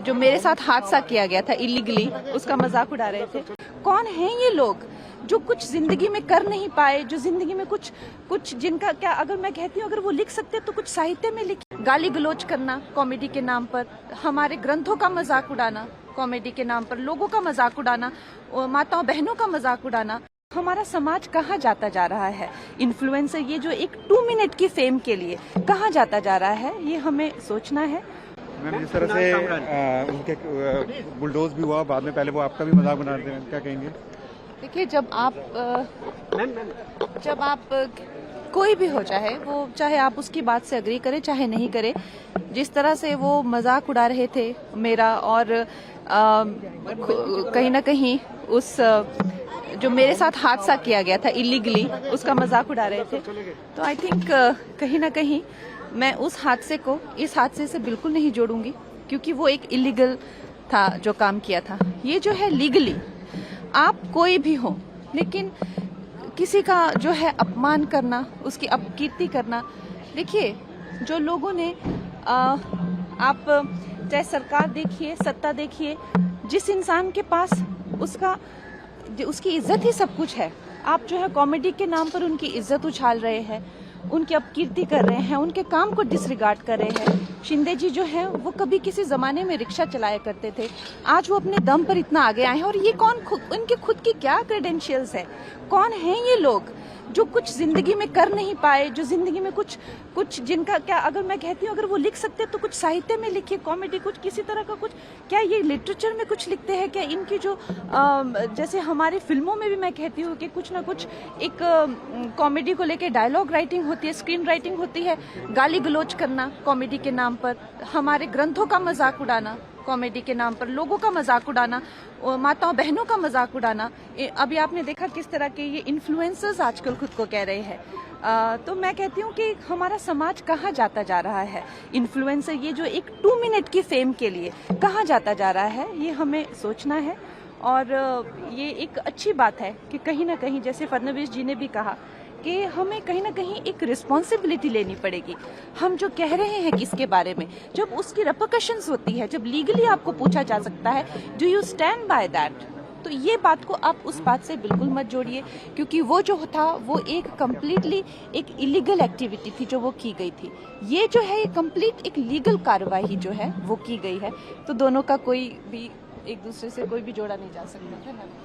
जो मेरे साथ हादसा किया गया था इलीगली, उसका मजाक उड़ा रहे थे। कौन हैं ये लोग जो कुछ जिंदगी में कर नहीं पाए, जो जिंदगी में कुछ जिनका क्या, अगर मैं कहती हूँ अगर वो लिख सकते तो कुछ साहित्य में लिखे। गाली गलौज करना कॉमेडी के नाम पर, हमारे ग्रंथों का मजाक उड़ाना कॉमेडी के नाम पर, लोगों का मजाक उड़ाना, माताओं बहनों का मजाक उड़ाना। हमारा समाज कहाँ जाता जा रहा है? इन्फ्लुएंसर ये जो एक 2 मिनट की फेम के लिए कहाँ जाता जा रहा है, ये हमें सोचना है। मैम, जिस तरह से उनके बुलडोज भी हुआ बाद में, पहले वो आपका भी मजाक बना रहे हैं, क्या कहेंगे? देखिए, जब आप कोई भी हो, चाहे आप उसकी बात से अग्री करें चाहे नहीं करें, जिस तरह से वो मजाक उड़ा रहे थे मेरा, और कहीं ना कहीं उस जो मेरे साथ हादसा किया गया था इलीगली, उसका मजाक उड़ा रहे थे, तो आई थिंक कहीं ना कहीं मैं उस हादसे को इस हादसे से बिल्कुल नहीं जोड़ूंगी, क्योंकि वो एक इलीगल था जो काम किया था। ये जो है लीगली, आप कोई भी हो, लेकिन किसी का जो है अपमान करना, उसकी अपकीर्ति करना। देखिए, जो लोगों ने आप चाहे सरकार देखिए, सत्ता देखिए, जिस इंसान के पास उसकी इज्जत ही सब कुछ है, आप जो है कॉमेडी के नाम पर उनकी इज्जत उछाल रहे हैं, उनकी अपकीर्ति कर रहे हैं, उनके काम को डिसरिगार्ड कर रहे हैं। शिंदे जी जो है वो कभी किसी जमाने में रिक्शा चलाया करते थे, आज वो अपने दम पर इतना आगे आए हैं। और ये उनके खुद की क्या क्रेडेंशियल्स है? कौन हैं ये लोग जो कुछ जिंदगी में कर नहीं पाए, जो जिंदगी में कुछ जिनका क्या, अगर मैं कहती हूँ अगर वो लिख सकते तो कुछ साहित्य में लिखिए, कॉमेडी कुछ किसी तरह का कुछ, क्या ये लिटरेचर में कुछ लिखते हैं क्या? इनकी जो जैसे हमारी फिल्मों में भी मैं कहती हूँ कि कुछ ना कुछ एक कॉमेडी को लेके डायलॉग राइटिंग होती है, स्क्रीन राइटिंग होती है। गाली गलौज करना कॉमेडी के नाम पर, हमारे ग्रंथों का मजाक उड़ाना कॉमेडी के नाम पर, लोगों का मजाक उड़ाना, माताओं बहनों का मजाक उड़ाना। अभी आपने देखा किस तरह के ये इन्फ्लुएंसर्स आजकल खुद को कह रहे हैं। तो मैं कहती हूँ कि हमारा समाज कहाँ जाता जा रहा है? इन्फ्लुएंसर ये जो एक 2 मिनट की फेम के लिए कहाँ जाता जा रहा है, ये हमें सोचना है। और ये एक अच्छी बात है कि कहीं ना कहीं, जैसे फडणवीस जी ने भी कहा कि हमें कहीं ना कहीं एक रिस्पॉन्सिबिलिटी लेनी पड़ेगी। हम जो कह रहे हैं किसके बारे में, जब उसकी रेपरकशंस होती है, जब लीगली आपको पूछा जा सकता है, do you stand by that? तो ये बात को आप उस बात से बिल्कुल मत जोड़िए, क्योंकि वो जो था वो एक कंप्लीटली एक इलीगल एक्टिविटी थी जो वो की गई थी। ये जो है, ये कंप्लीट एक लीगल कार्रवाई जो है वो की गई है। तो दोनों का कोई भी एक दूसरे से कोई भी जोड़ा नहीं जा सकता है ना।